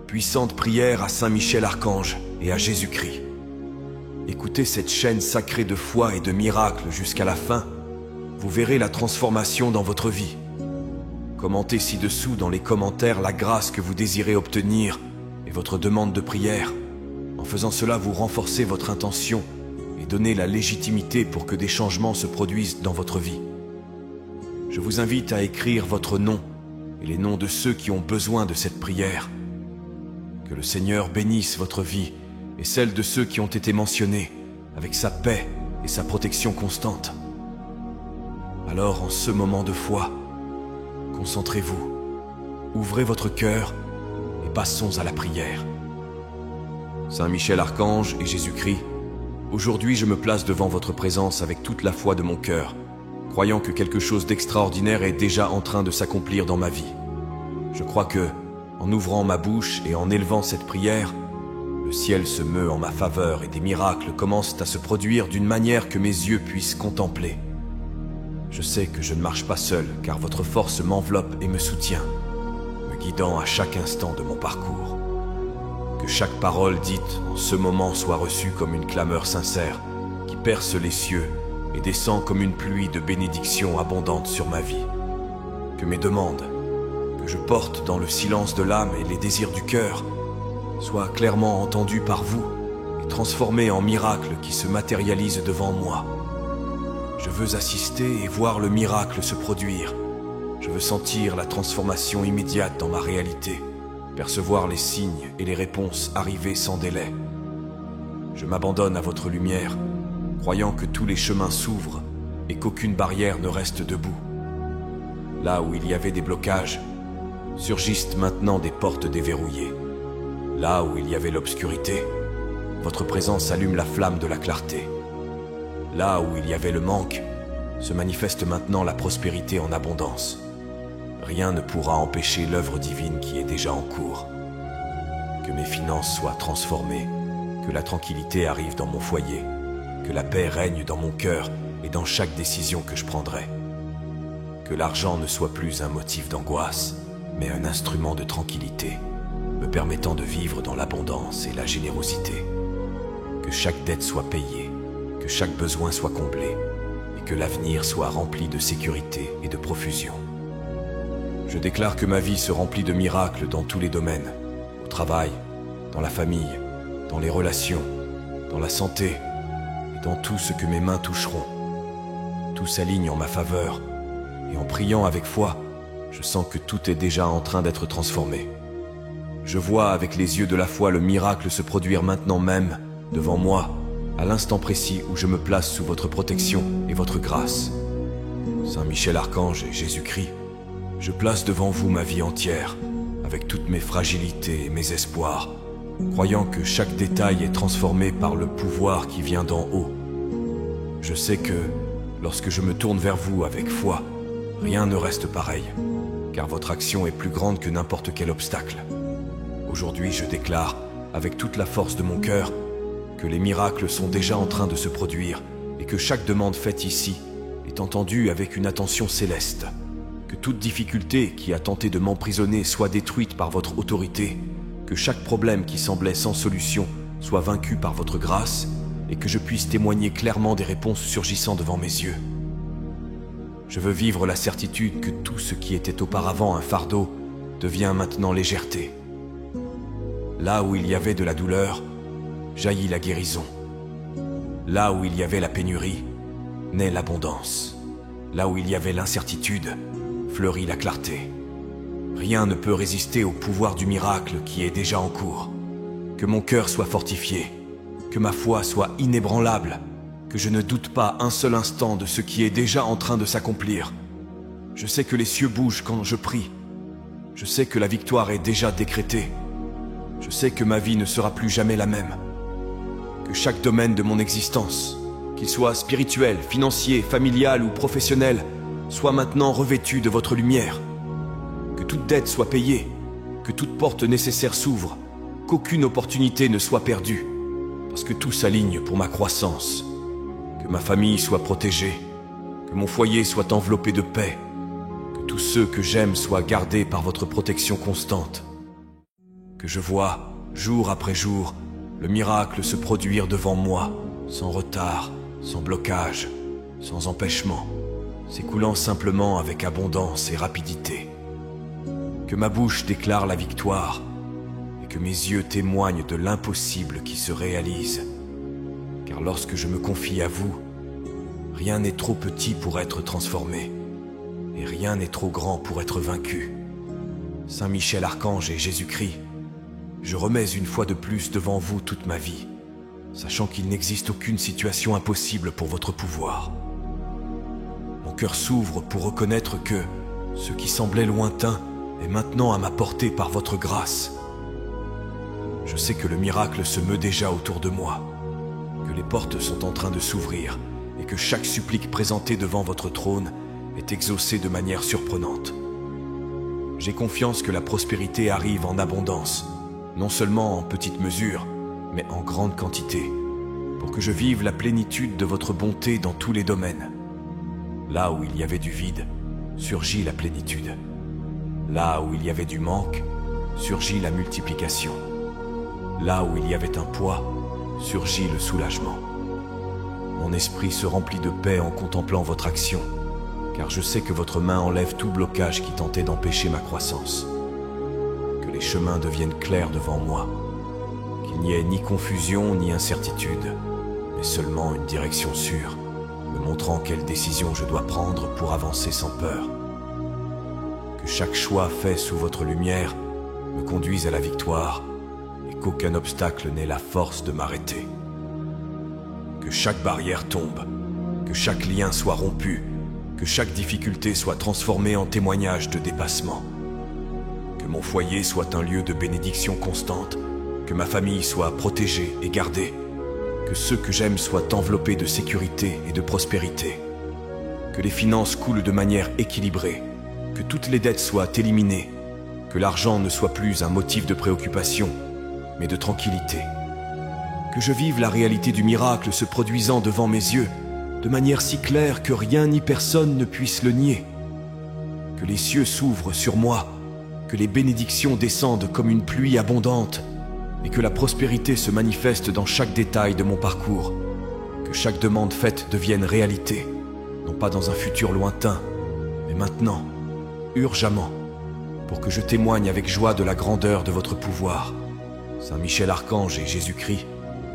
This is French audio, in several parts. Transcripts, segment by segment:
puissante prière à Saint Michel Archange et à Jésus-Christ. Écoutez cette chaîne sacrée de foi et de miracles jusqu'à la fin, vous verrez la transformation dans votre vie. Commentez ci-dessous dans les commentaires la grâce que vous désirez obtenir et votre demande de prière. En faisant cela, vous renforcez votre intention et donnez la légitimité pour que des changements se produisent dans votre vie. Je vous invite à écrire votre nom et les noms de ceux qui ont besoin de cette prière. Que le Seigneur bénisse votre vie et celle de ceux qui ont été mentionnés avec sa paix et sa protection constante. Alors, en ce moment de foi, concentrez-vous, ouvrez votre cœur et passons à la prière. Saint Michel Archange et Jésus-Christ, aujourd'hui je me place devant votre présence avec toute la foi de mon cœur, croyant que quelque chose d'extraordinaire est déjà en train de s'accomplir dans ma vie. Je crois que, en ouvrant ma bouche et en élevant cette prière, le ciel se meut en ma faveur et des miracles commencent à se produire d'une manière que mes yeux puissent contempler. Je sais que je ne marche pas seul, car votre force m'enveloppe et me soutient, me guidant à chaque instant de mon parcours. Que chaque parole dite en ce moment soit reçue comme une clameur sincère, qui perce les cieux et descend comme une pluie de bénédictions abondantes sur ma vie. Que mes demandes, que je porte dans le silence de l'âme et les désirs du cœur, soient clairement entendues par vous et transformées en miracles qui se matérialisent devant moi. Je veux assister et voir le miracle se produire. Je veux sentir la transformation immédiate dans ma réalité, percevoir les signes et les réponses arriver sans délai. Je m'abandonne à votre lumière, croyant que tous les chemins s'ouvrent et qu'aucune barrière ne reste debout. Là où il y avait des blocages, surgissent maintenant des portes déverrouillées. Là où il y avait l'obscurité, votre présence allume la flamme de la clarté. Là où il y avait le manque, se manifeste maintenant la prospérité en abondance. Rien ne pourra empêcher l'œuvre divine qui est déjà en cours. Que mes finances soient transformées, que la tranquillité arrive dans mon foyer, que la paix règne dans mon cœur et dans chaque décision que je prendrai. Que l'argent ne soit plus un motif d'angoisse, mais un instrument de tranquillité, me permettant de vivre dans l'abondance et la générosité. Que chaque dette soit payée, que chaque besoin soit comblé, et que l'avenir soit rempli de sécurité et de profusion. Je déclare que ma vie se remplit de miracles dans tous les domaines, au travail, dans la famille, dans les relations, dans la santé, et dans tout ce que mes mains toucheront. Tout s'aligne en ma faveur, et en priant avec foi, je sens que tout est déjà en train d'être transformé. Je vois avec les yeux de la foi le miracle se produire maintenant même, devant moi, à l'instant précis où je me place sous votre protection et votre grâce. Saint Michel Archange et Jésus-Christ, je place devant vous ma vie entière, avec toutes mes fragilités et mes espoirs, croyant que chaque détail est transformé par le pouvoir qui vient d'en haut. Je sais que, lorsque je me tourne vers vous avec foi, rien ne reste pareil, car votre action est plus grande que n'importe quel obstacle. Aujourd'hui, je déclare, avec toute la force de mon cœur, que les miracles sont déjà en train de se produire et que chaque demande faite ici est entendue avec une attention céleste. Que toute difficulté qui a tenté de m'emprisonner soit détruite par votre autorité, que chaque problème qui semblait sans solution soit vaincu par votre grâce et que je puisse témoigner clairement des réponses surgissant devant mes yeux. Je veux vivre la certitude que tout ce qui était auparavant un fardeau devient maintenant légèreté. Là où il y avait de la douleur, jaillit la guérison. Là où il y avait la pénurie, naît l'abondance. Là où il y avait l'incertitude, fleurit la clarté. Rien ne peut résister au pouvoir du miracle qui est déjà en cours. Que mon cœur soit fortifié, que ma foi soit inébranlable, que je ne doute pas un seul instant de ce qui est déjà en train de s'accomplir. Je sais que les cieux bougent quand je prie. Je sais que la victoire est déjà décrétée. Je sais que ma vie ne sera plus jamais la même. Que chaque domaine de mon existence, qu'il soit spirituel, financier, familial ou professionnel, soit maintenant revêtu de votre lumière. Que toute dette soit payée, que toute porte nécessaire s'ouvre, qu'aucune opportunité ne soit perdue, parce que tout s'aligne pour ma croissance. Que ma famille soit protégée, que mon foyer soit enveloppé de paix, que tous ceux que j'aime soient gardés par votre protection constante. Que je vois, jour après jour, le miracle se produire devant moi, sans retard, sans blocage, sans empêchement, s'écoulant simplement avec abondance et rapidité. Que ma bouche déclare la victoire et que mes yeux témoignent de l'impossible qui se réalise. Car lorsque je me confie à vous, rien n'est trop petit pour être transformé et rien n'est trop grand pour être vaincu. Saint Michel Archange et Jésus-Christ, je remets une fois de plus devant vous toute ma vie, sachant qu'il n'existe aucune situation impossible pour votre pouvoir. Mon cœur s'ouvre pour reconnaître que ce qui semblait lointain est maintenant à ma portée par votre grâce. Je sais que le miracle se meut déjà autour de moi, que les portes sont en train de s'ouvrir et que chaque supplique présentée devant votre trône est exaucée de manière surprenante. J'ai confiance que la prospérité arrive en abondance, non seulement en petite mesure, mais en grande quantité, pour que je vive la plénitude de votre bonté dans tous les domaines. Là où il y avait du vide, surgit la plénitude. Là où il y avait du manque, surgit la multiplication. Là où il y avait un poids, surgit le soulagement. Mon esprit se remplit de paix en contemplant votre action, car je sais que votre main enlève tout blocage qui tentait d'empêcher ma croissance. Que les chemins deviennent clairs devant moi, qu'il n'y ait ni confusion ni incertitude, mais seulement une direction sûre, me montrant quelle décision je dois prendre pour avancer sans peur. Que chaque choix fait sous votre lumière me conduise à la victoire et qu'aucun obstacle n'ait la force de m'arrêter. Que chaque barrière tombe, que chaque lien soit rompu, que chaque difficulté soit transformée en témoignage de dépassement. Que mon foyer soit un lieu de bénédiction constante, que ma famille soit protégée et gardée, que ceux que j'aime soient enveloppés de sécurité et de prospérité, que les finances coulent de manière équilibrée, que toutes les dettes soient éliminées, que l'argent ne soit plus un motif de préoccupation, mais de tranquillité. Que je vive la réalité du miracle se produisant devant mes yeux, de manière si claire que rien ni personne ne puisse le nier. Que les cieux s'ouvrent sur moi, que les bénédictions descendent comme une pluie abondante, et que la prospérité se manifeste dans chaque détail de mon parcours, que chaque demande faite devienne réalité, non pas dans un futur lointain, mais maintenant, urgemment, pour que je témoigne avec joie de la grandeur de votre pouvoir. Saint Michel Archange et Jésus-Christ,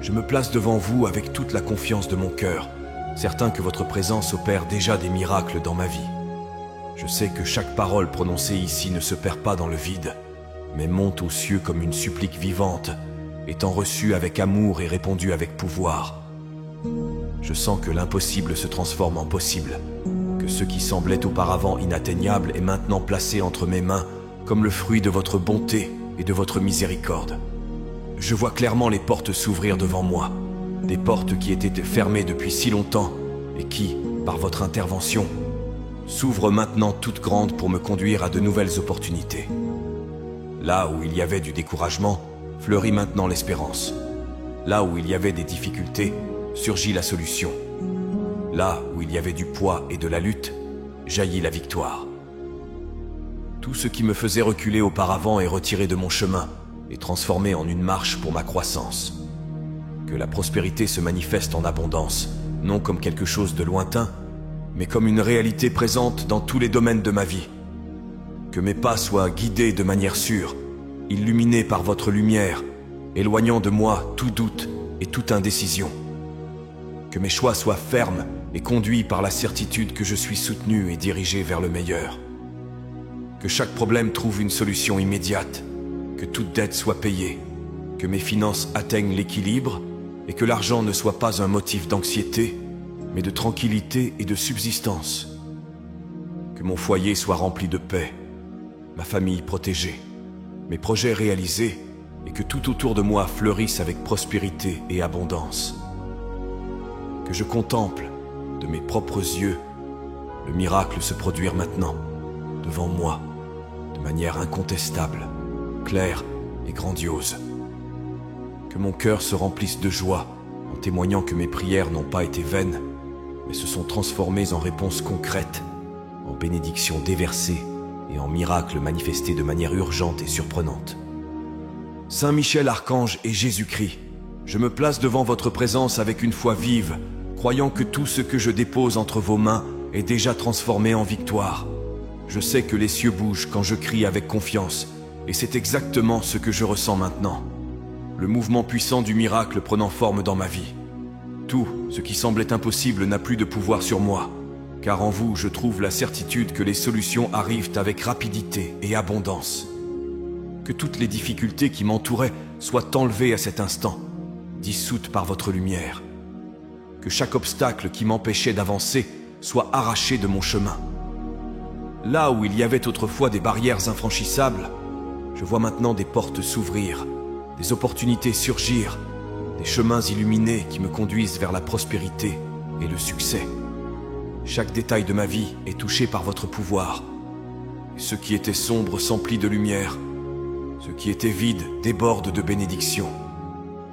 je me place devant vous avec toute la confiance de mon cœur, certain que votre présence opère déjà des miracles dans ma vie. Je sais que chaque parole prononcée ici ne se perd pas dans le vide, mais monte aux cieux comme une supplique vivante, étant reçue avec amour et répondue avec pouvoir. Je sens que l'impossible se transforme en possible, que ce qui semblait auparavant inatteignable est maintenant placé entre mes mains comme le fruit de votre bonté et de votre miséricorde. Je vois clairement les portes s'ouvrir devant moi, des portes qui étaient fermées depuis si longtemps et qui, par votre intervention, s'ouvrent maintenant toutes grandes pour me conduire à de nouvelles opportunités. Là où il y avait du découragement, fleurit maintenant l'espérance. Là où il y avait des difficultés, surgit la solution. Là où il y avait du poids et de la lutte, jaillit la victoire. Tout ce qui me faisait reculer auparavant est retiré de mon chemin et transformé en une marche pour ma croissance. Que la prospérité se manifeste en abondance, non comme quelque chose de lointain, mais comme une réalité présente dans tous les domaines de ma vie. Que mes pas soient guidés de manière sûre, illuminés par votre lumière, éloignant de moi tout doute et toute indécision. Que mes choix soient fermes et conduits par la certitude que je suis soutenu et dirigé vers le meilleur. Que chaque problème trouve une solution immédiate, que toute dette soit payée, que mes finances atteignent l'équilibre et que l'argent ne soit pas un motif d'anxiété, mais de tranquillité et de subsistance. Que mon foyer soit rempli de paix, ma famille protégée, mes projets réalisés et que tout autour de moi fleurisse avec prospérité et abondance. Que je contemple, de mes propres yeux, le miracle se produire maintenant, devant moi, de manière incontestable, claire et grandiose. Que mon cœur se remplisse de joie en témoignant que mes prières n'ont pas été vaines, mais se sont transformées en réponses concrètes, en bénédictions déversées et en miracles manifestés de manière urgente et surprenante. Saint Michel Archange et Jésus-Christ, je me place devant votre présence avec une foi vive, croyant que tout ce que je dépose entre vos mains est déjà transformé en victoire. Je sais que les cieux bougent quand je crie avec confiance, et c'est exactement ce que je ressens maintenant. Le mouvement puissant du miracle prenant forme dans ma vie. Tout ce qui semblait impossible n'a plus de pouvoir sur moi, car en vous je trouve la certitude que les solutions arrivent avec rapidité et abondance. Que toutes les difficultés qui m'entouraient soient enlevées à cet instant, dissoutes par votre lumière. Que chaque obstacle qui m'empêchait d'avancer soit arraché de mon chemin. Là où il y avait autrefois des barrières infranchissables, je vois maintenant des portes s'ouvrir, des opportunités surgir, des chemins illuminés qui me conduisent vers la prospérité et le succès. Chaque détail de ma vie est touché par votre pouvoir. Et ce qui était sombre s'emplit de lumière. Ce qui était vide déborde de bénédictions.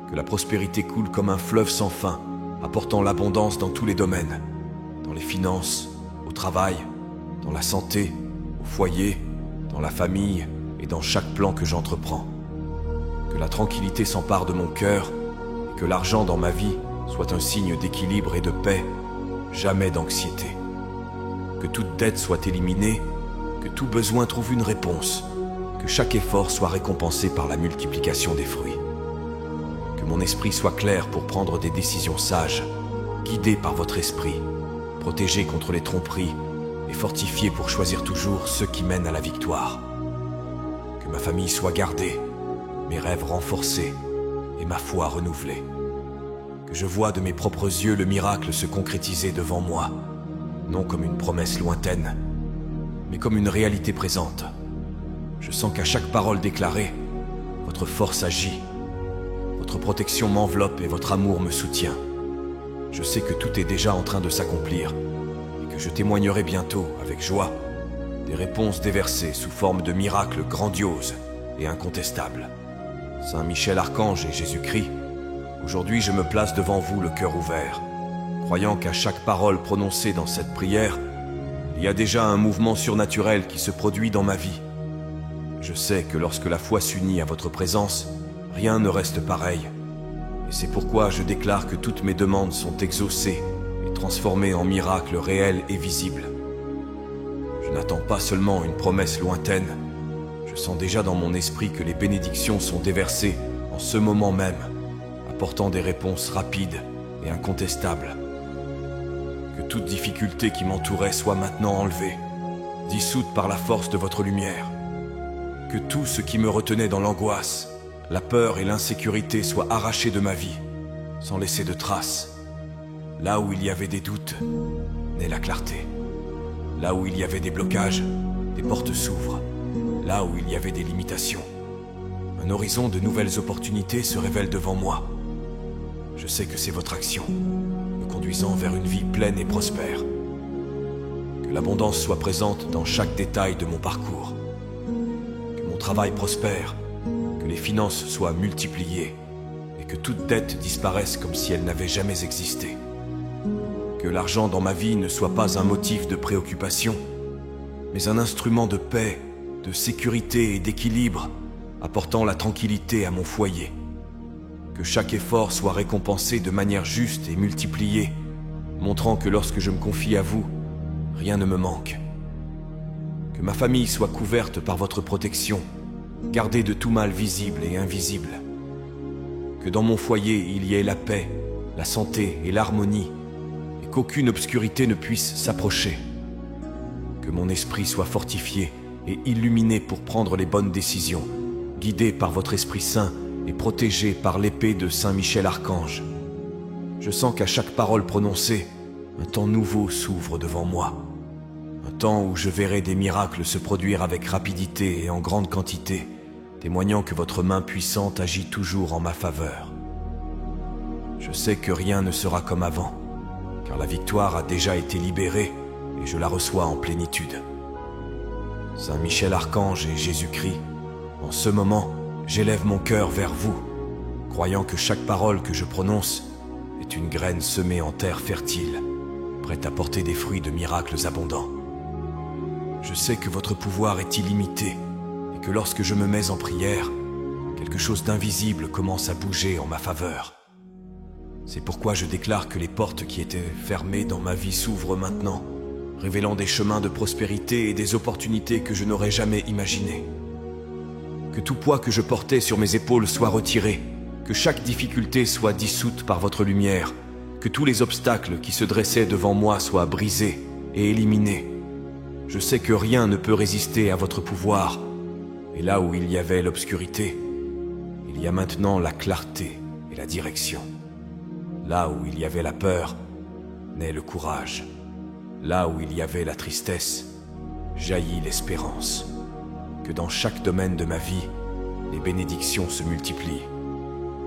Que la prospérité coule comme un fleuve sans fin, apportant l'abondance dans tous les domaines. Dans les finances, au travail, dans la santé, au foyer, dans la famille et dans chaque plan que j'entreprends. Que la tranquillité s'empare de mon cœur et que l'argent dans ma vie soit un signe d'équilibre et de paix, jamais d'anxiété. Que toute dette soit éliminée, que tout besoin trouve une réponse, que chaque effort soit récompensé par la multiplication des fruits. Que mon esprit soit clair pour prendre des décisions sages, guidé par votre esprit, protégé contre les tromperies et fortifié pour choisir toujours ceux qui mènent à la victoire. Que ma famille soit gardée, mes rêves renforcés et ma foi renouvelée. Que je vois de mes propres yeux le miracle se concrétiser devant moi, non comme une promesse lointaine, mais comme une réalité présente. Je sens qu'à chaque parole déclarée, votre force agit, votre protection m'enveloppe et votre amour me soutient. Je sais que tout est déjà en train de s'accomplir et que je témoignerai bientôt, avec joie, des réponses déversées sous forme de miracles grandioses et incontestables. Saint Michel Archange et Jésus-Christ, aujourd'hui je me place devant vous le cœur ouvert, croyant qu'à chaque parole prononcée dans cette prière, il y a déjà un mouvement surnaturel qui se produit dans ma vie. Je sais que lorsque la foi s'unit à votre présence, rien ne reste pareil. Et c'est pourquoi je déclare que toutes mes demandes sont exaucées et transformées en miracles réels et visibles. Je n'attends pas seulement une promesse lointaine. Je sens déjà dans mon esprit que les bénédictions sont déversées en ce moment même, apportant des réponses rapides et incontestables. Que toute difficulté qui m'entourait soit maintenant enlevée, dissoute par la force de votre lumière. Que tout ce qui me retenait dans l'angoisse, la peur et l'insécurité soient arrachés de ma vie, sans laisser de traces. Là où il y avait des doutes, naît la clarté. Là où il y avait des blocages, des portes s'ouvrent. Là où il y avait des limitations, un horizon de nouvelles opportunités se révèle devant moi. Je sais que c'est votre action, me conduisant vers une vie pleine et prospère. Que l'abondance soit présente dans chaque détail de mon parcours. Que mon travail prospère, que les finances soient multipliées et que toute dette disparaisse comme si elle n'avait jamais existé. Que l'argent dans ma vie ne soit pas un motif de préoccupation, mais un instrument de paix, de sécurité et d'équilibre, apportant la tranquillité à mon foyer. Que chaque effort soit récompensé de manière juste et multipliée, montrant que lorsque je me confie à vous, rien ne me manque. Que ma famille soit couverte par votre protection, gardée de tout mal visible et invisible. Que dans mon foyer il y ait la paix, la santé et l'harmonie, et qu'aucune obscurité ne puisse s'approcher. Que mon esprit soit fortifié et illuminé pour prendre les bonnes décisions, guidé par votre Esprit Saint et protégé par l'épée de Saint Michel Archange. Je sens qu'à chaque parole prononcée, un temps nouveau s'ouvre devant moi. Un temps où je verrai des miracles se produire avec rapidité et en grande quantité, témoignant que votre main puissante agit toujours en ma faveur. Je sais que rien ne sera comme avant, car la victoire a déjà été libérée et je la reçois en plénitude. Saint Michel Archange et Jésus-Christ, en ce moment, j'élève mon cœur vers vous, croyant que chaque parole que je prononce est une graine semée en terre fertile, prête à porter des fruits de miracles abondants. Je sais que votre pouvoir est illimité et que lorsque je me mets en prière, quelque chose d'invisible commence à bouger en ma faveur. C'est pourquoi je déclare que les portes qui étaient fermées dans ma vie s'ouvrent maintenant, révélant des chemins de prospérité et des opportunités que je n'aurais jamais imaginées. Que tout poids que je portais sur mes épaules soit retiré, que chaque difficulté soit dissoute par votre lumière, que tous les obstacles qui se dressaient devant moi soient brisés et éliminés. Je sais que rien ne peut résister à votre pouvoir, et là où il y avait l'obscurité, il y a maintenant la clarté et la direction. Là où il y avait la peur, naît le courage. Là où il y avait la tristesse, jaillit l'espérance. Que dans chaque domaine de ma vie, les bénédictions se multiplient.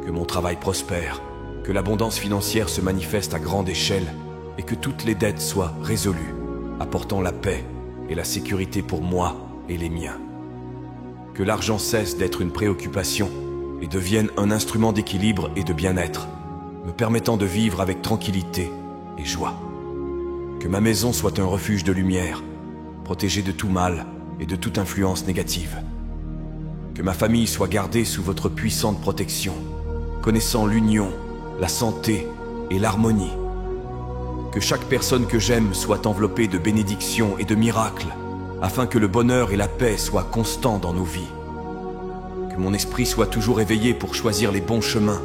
Que mon travail prospère, que l'abondance financière se manifeste à grande échelle et que toutes les dettes soient résolues, apportant la paix et la sécurité pour moi et les miens. Que l'argent cesse d'être une préoccupation et devienne un instrument d'équilibre et de bien-être, me permettant de vivre avec tranquillité et joie. Que ma maison soit un refuge de lumière, protégée de tout mal et de toute influence négative. Que ma famille soit gardée sous votre puissante protection, connaissant l'union, la santé et l'harmonie. Que chaque personne que j'aime soit enveloppée de bénédictions et de miracles, afin que le bonheur et la paix soient constants dans nos vies. Que mon esprit soit toujours éveillé pour choisir les bons chemins,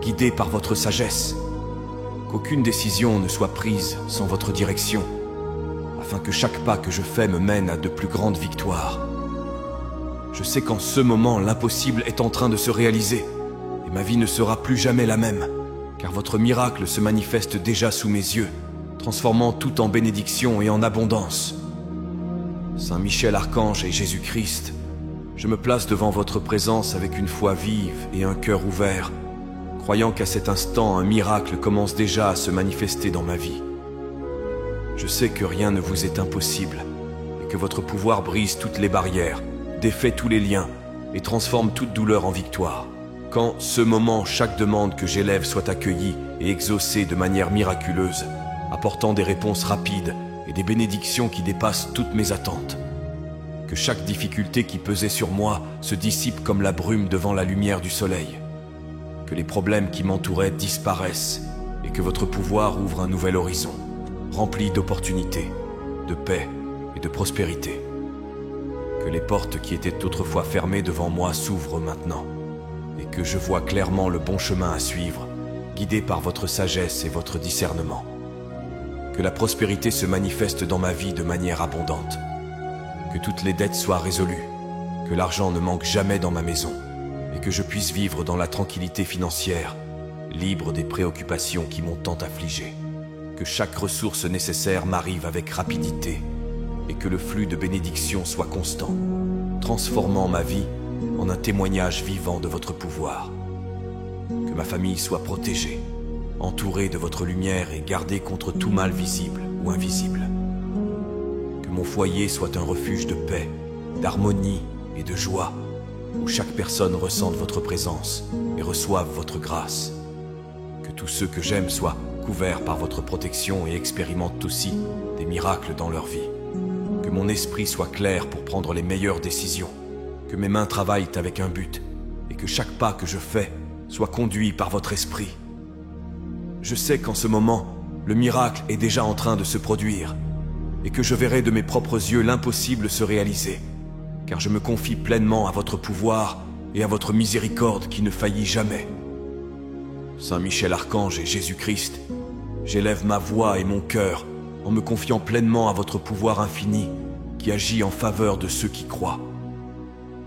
guidé par votre sagesse. Qu'aucune décision ne soit prise sans votre direction, afin que chaque pas que je fais me mène à de plus grandes victoires. Je sais qu'en ce moment, l'impossible est en train de se réaliser, et ma vie ne sera plus jamais la même, car votre miracle se manifeste déjà sous mes yeux, transformant tout en bénédiction et en abondance. Saint Michel Archange et Jésus-Christ, je me place devant votre présence avec une foi vive et un cœur ouvert, croyant qu'à cet instant, un miracle commence déjà à se manifester dans ma vie. Je sais que rien ne vous est impossible, et que votre pouvoir brise toutes les barrières, défait tous les liens, et transforme toute douleur en victoire. Quand, ce moment, chaque demande que j'élève soit accueillie et exaucée de manière miraculeuse, apportant des réponses rapides et des bénédictions qui dépassent toutes mes attentes. Que chaque difficulté qui pesait sur moi se dissipe comme la brume devant la lumière du soleil. Que les problèmes qui m'entouraient disparaissent et que votre pouvoir ouvre un nouvel horizon, rempli d'opportunités, de paix et de prospérité. Que les portes qui étaient autrefois fermées devant moi s'ouvrent maintenant et que je vois clairement le bon chemin à suivre, guidé par votre sagesse et votre discernement. Que la prospérité se manifeste dans ma vie de manière abondante. Que toutes les dettes soient résolues, que l'argent ne manque jamais dans ma maison et que je puisse vivre dans la tranquillité financière, libre des préoccupations qui m'ont tant affligé. Que chaque ressource nécessaire m'arrive avec rapidité et que le flux de bénédictions soit constant, transformant ma vie en un témoignage vivant de votre pouvoir. Que ma famille soit protégée, entourée de votre lumière et gardée contre tout mal visible ou invisible. Que mon foyer soit un refuge de paix, d'harmonie et de joie, où chaque personne ressente votre présence et reçoive votre grâce. Que tous ceux que j'aime soient couverts par votre protection et expérimentent aussi des miracles dans leur vie. Que mon esprit soit clair pour prendre les meilleures décisions, que mes mains travaillent avec un but et que chaque pas que je fais soit conduit par votre esprit. Je sais qu'en ce moment, le miracle est déjà en train de se produire et que je verrai de mes propres yeux l'impossible se réaliser, car je me confie pleinement à votre pouvoir et à votre miséricorde qui ne faillit jamais. Saint Michel Archange et Jésus-Christ, j'élève ma voix et mon cœur en me confiant pleinement à votre pouvoir infini qui agit en faveur de ceux qui croient.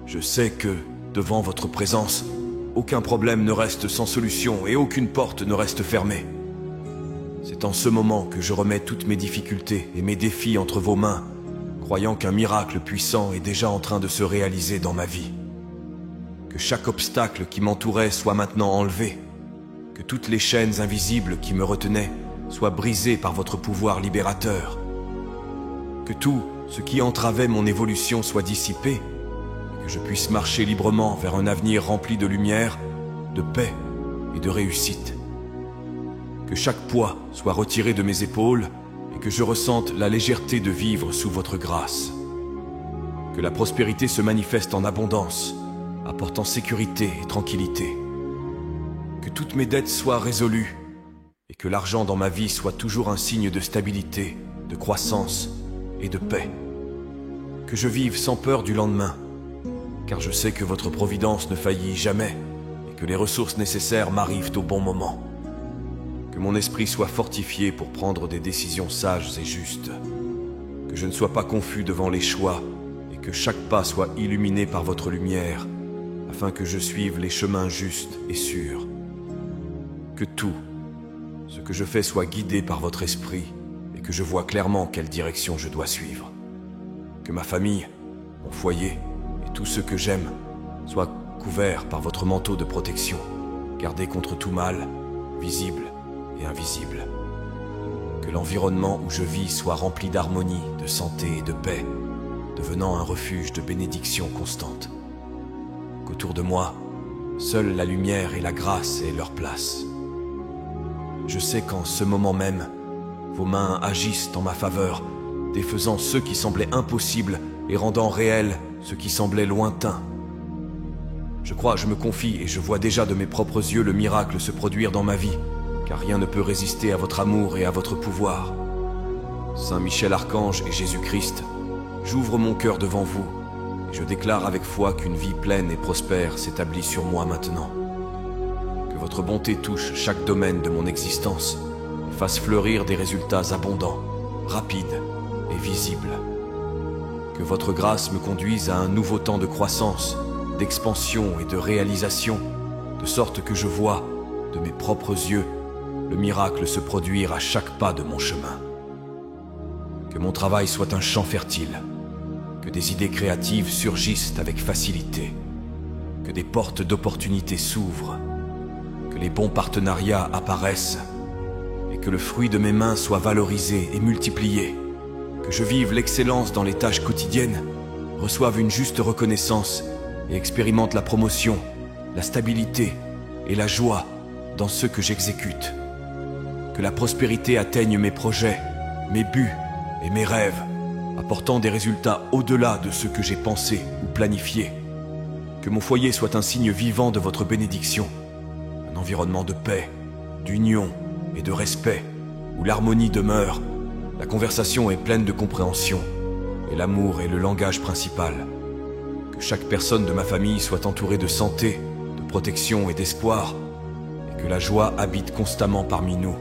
Je sais que, devant votre présence, aucun problème ne reste sans solution et aucune porte ne reste fermée. C'est en ce moment que je remets toutes mes difficultés et mes défis entre vos mains, croyant qu'un miracle puissant est déjà en train de se réaliser dans ma vie. Que chaque obstacle qui m'entourait soit maintenant enlevé, que toutes les chaînes invisibles qui me retenaient soient brisées par votre pouvoir libérateur, que tout ce qui entravait mon évolution soit dissipé, et que je puisse marcher librement vers un avenir rempli de lumière, de paix et de réussite. Que chaque poids soit retiré de mes épaules et que je ressente la légèreté de vivre sous votre grâce. Que la prospérité se manifeste en abondance, apportant sécurité et tranquillité. Que toutes mes dettes soient résolues et que l'argent dans ma vie soit toujours un signe de stabilité, de croissance et de paix. Que je vive sans peur du lendemain, car je sais que votre providence ne faillit jamais et que les ressources nécessaires m'arrivent au bon moment. Que mon esprit soit fortifié pour prendre des décisions sages et justes. Que je ne sois pas confus devant les choix et que chaque pas soit illuminé par votre lumière, afin que je suive les chemins justes et sûrs. Que tout ce que je fais soit guidé par votre esprit et que je vois clairement quelle direction je dois suivre. Que ma famille, mon foyer et tout ce que j'aime soient couverts par votre manteau de protection, gardés contre tout mal, visible et invisible. Que l'environnement où je vis soit rempli d'harmonie, de santé et de paix, devenant un refuge de bénédiction constante. Qu'autour de moi, seule la lumière et la grâce aient leur place. Je sais qu'en ce moment même, vos mains agissent en ma faveur, défaisant ce qui semblait impossible et rendant réel ce qui semblait lointain. Je me confie et je vois déjà de mes propres yeux le miracle se produire dans ma vie, car rien ne peut résister à votre amour et à votre pouvoir. Saint Michel Archange et Jésus-Christ, j'ouvre mon cœur devant vous et je déclare avec foi qu'une vie pleine et prospère s'établit sur moi maintenant. Que votre bonté touche chaque domaine de mon existence et fasse fleurir des résultats abondants, rapides et visibles. Que votre grâce me conduise à un nouveau temps de croissance, d'expansion et de réalisation, de sorte que je vois, de mes propres yeux, le miracle se produire à chaque pas de mon chemin. Que mon travail soit un champ fertile, que des idées créatives surgissent avec facilité, que des portes d'opportunités s'ouvrent, que les bons partenariats apparaissent et que le fruit de mes mains soit valorisé et multiplié, que je vive l'excellence dans les tâches quotidiennes, reçoive une juste reconnaissance et expérimente la promotion, la stabilité et la joie dans ce que j'exécute. Que la prospérité atteigne mes projets, mes buts et mes rêves, apportant des résultats au-delà de ce que j'ai pensé ou planifié. Que mon foyer soit un signe vivant de votre bénédiction, un environnement de paix, d'union et de respect, où l'harmonie demeure, la conversation est pleine de compréhension, et l'amour est le langage principal. Que chaque personne de ma famille soit entourée de santé, de protection et d'espoir, et que la joie habite constamment parmi nous.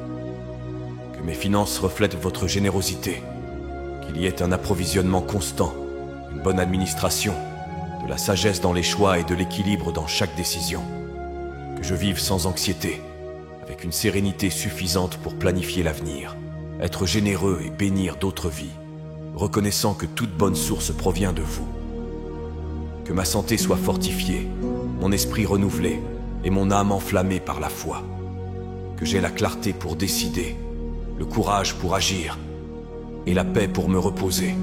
Que mes finances reflètent votre générosité, qu'il y ait un approvisionnement constant, une bonne administration, de la sagesse dans les choix et de l'équilibre dans chaque décision. Que je vive sans anxiété, avec une sérénité suffisante pour planifier l'avenir, être généreux et bénir d'autres vies, reconnaissant que toute bonne source provient de vous. Que ma santé soit fortifiée, mon esprit renouvelé et mon âme enflammée par la foi. Que j'ai la clarté pour décider, le courage pour agir et la paix pour me reposer.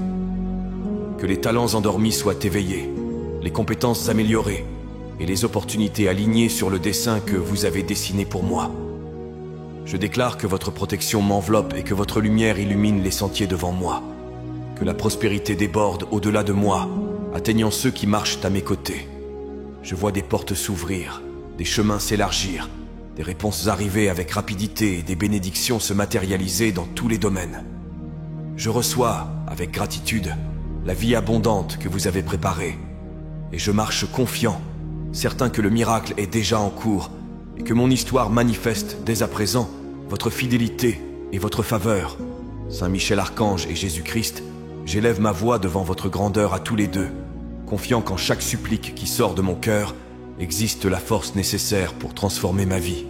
Que les talents endormis soient éveillés, les compétences améliorées et les opportunités alignées sur le dessein que vous avez dessiné pour moi. Je déclare que votre protection m'enveloppe et que votre lumière illumine les sentiers devant moi. Que la prospérité déborde au-delà de moi, atteignant ceux qui marchent à mes côtés. Je vois des portes s'ouvrir, des chemins s'élargir, des réponses arriver avec rapidité et des bénédictions se matérialiser dans tous les domaines. Je reçois, avec gratitude, la vie abondante que vous avez préparée. Et je marche confiant, certain que le miracle est déjà en cours et que mon histoire manifeste dès à présent votre fidélité et votre faveur. Saint Michel Archange et Jésus-Christ, j'élève ma voix devant votre grandeur à tous les deux, confiant qu'en chaque supplique qui sort de mon cœur existe la force nécessaire pour transformer ma vie.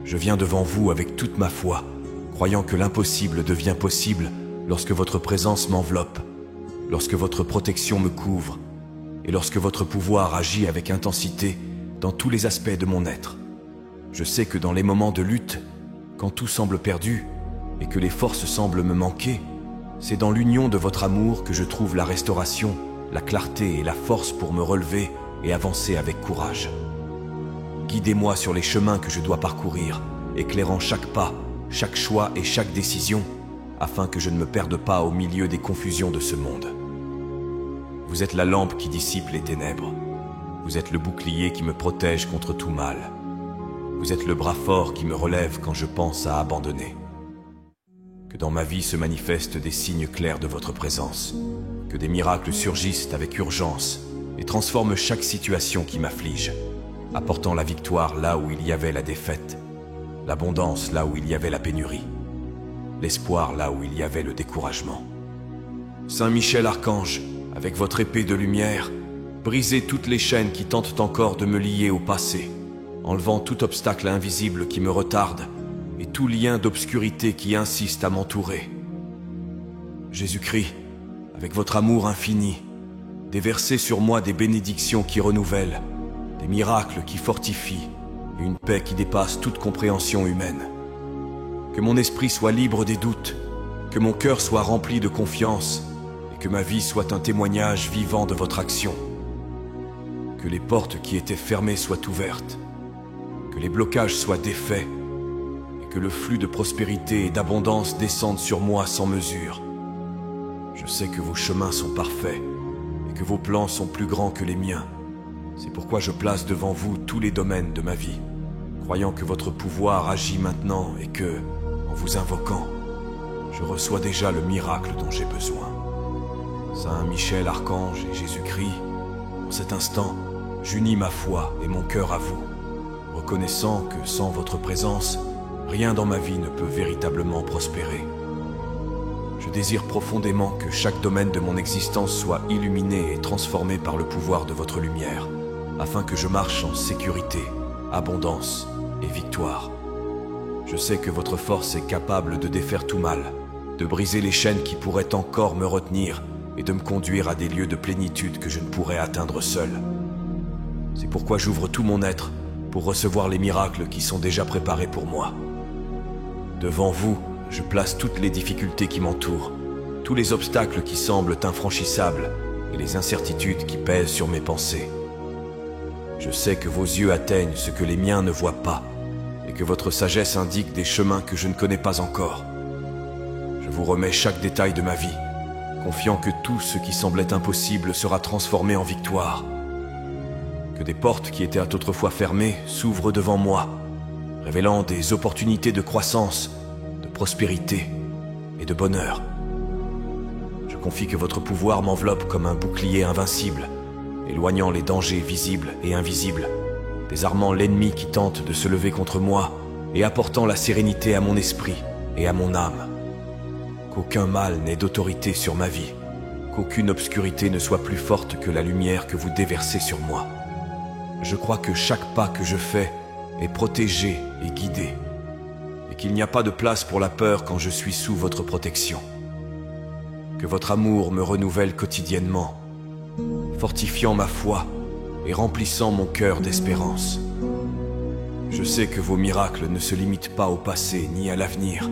Je viens devant vous avec toute ma foi, croyant que l'impossible devient possible lorsque votre présence m'enveloppe, lorsque votre protection me couvre et lorsque votre pouvoir agit avec intensité dans tous les aspects de mon être. Je sais que dans les moments de lutte, quand tout semble perdu et que les forces semblent me manquer, c'est dans l'union de votre amour que je trouve la restauration, la clarté et la force pour me relever et avancer avec courage. Guidez-moi sur les chemins que je dois parcourir, éclairant chaque pas, chaque choix et chaque décision, afin que je ne me perde pas au milieu des confusions de ce monde. Vous êtes la lampe qui dissipe les ténèbres. Vous êtes le bouclier qui me protège contre tout mal. Vous êtes le bras fort qui me relève quand je pense à abandonner. Que dans ma vie se manifestent des signes clairs de votre présence. Que des miracles surgissent avec urgence et transforment chaque situation qui m'afflige, apportant la victoire là où il y avait la défaite, l'abondance là où il y avait la pénurie, l'espoir là où il y avait le découragement. Saint Michel Archange, avec votre épée de lumière, brisez toutes les chaînes qui tentent encore de me lier au passé, enlevant tout obstacle invisible qui me retarde et tout lien d'obscurité qui insiste à m'entourer. Jésus-Christ, avec votre amour infini, déversez sur moi des bénédictions qui renouvellent, des miracles qui fortifient et une paix qui dépasse toute compréhension humaine. Que mon esprit soit libre des doutes, que mon cœur soit rempli de confiance et que ma vie soit un témoignage vivant de votre action. Que les portes qui étaient fermées soient ouvertes, que les blocages soient défaits et que le flux de prospérité et d'abondance descende sur moi sans mesure. Je sais que vos chemins sont parfaits et que vos plans sont plus grands que les miens. C'est pourquoi je place devant vous tous les domaines de ma vie, croyant que votre pouvoir agit maintenant et que, en vous invoquant, je reçois déjà le miracle dont j'ai besoin. Saint Michel Archange et Jésus-Christ, en cet instant, j'unis ma foi et mon cœur à vous, reconnaissant que sans votre présence, rien dans ma vie ne peut véritablement prospérer. Je désire profondément que chaque domaine de mon existence soit illuminé et transformé par le pouvoir de votre lumière, afin que je marche en sécurité, abondance et victoire. Je sais que votre force est capable de défaire tout mal, de briser les chaînes qui pourraient encore me retenir et de me conduire à des lieux de plénitude que je ne pourrais atteindre seul. C'est pourquoi j'ouvre tout mon être pour recevoir les miracles qui sont déjà préparés pour moi. Devant vous, je place toutes les difficultés qui m'entourent, tous les obstacles qui semblent infranchissables et les incertitudes qui pèsent sur mes pensées. Je sais que vos yeux atteignent ce que les miens ne voient pas et que votre sagesse indique des chemins que je ne connais pas encore. Je vous remets chaque détail de ma vie, confiant que tout ce qui semblait impossible sera transformé en victoire. Que des portes qui étaient autrefois fermées s'ouvrent devant moi, révélant des opportunités de croissance, de prospérité et de bonheur. Je confie que votre pouvoir m'enveloppe comme un bouclier invincible, éloignant les dangers visibles et invisibles, désarmant l'ennemi qui tente de se lever contre moi et apportant la sérénité à mon esprit et à mon âme. Qu'aucun mal n'ait d'autorité sur ma vie, qu'aucune obscurité ne soit plus forte que la lumière que vous déversez sur moi. Je crois que chaque pas que je fais est protégé et guidé, et qu'il n'y a pas de place pour la peur quand je suis sous votre protection. Que votre amour me renouvelle quotidiennement, fortifiant ma foi et remplissant mon cœur d'espérance. Je sais que vos miracles ne se limitent pas au passé ni à l'avenir,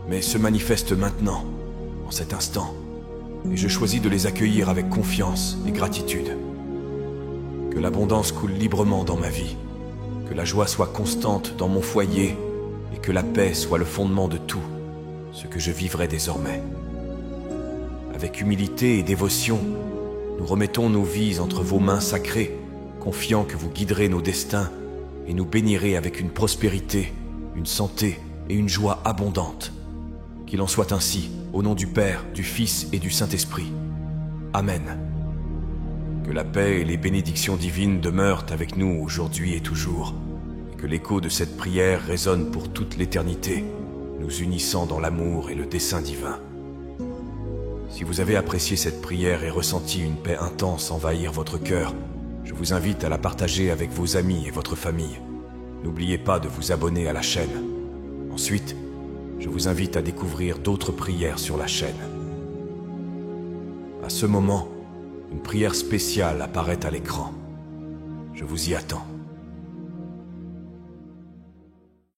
mais se manifestent maintenant, en cet instant, et je choisis de les accueillir avec confiance et gratitude. Que l'abondance coule librement dans ma vie, que la joie soit constante dans mon foyer et que la paix soit le fondement de tout ce que je vivrai désormais. Avec humilité et dévotion, nous remettons nos vies entre vos mains sacrées, confiant que vous guiderez nos destins et nous bénirez avec une prospérité, une santé et une joie abondantes. Qu'il en soit ainsi, au nom du Père, du Fils et du Saint-Esprit. Amen. Que la paix et les bénédictions divines demeurent avec nous aujourd'hui et toujours, et que l'écho de cette prière résonne pour toute l'éternité, nous unissant dans l'amour et le dessein divin. Si vous avez apprécié cette prière et ressenti une paix intense envahir votre cœur, je vous invite à la partager avec vos amis et votre famille. N'oubliez pas de vous abonner à la chaîne. Ensuite, je vous invite à découvrir d'autres prières sur la chaîne. À ce moment, une prière spéciale apparaît à l'écran. Je vous y attends.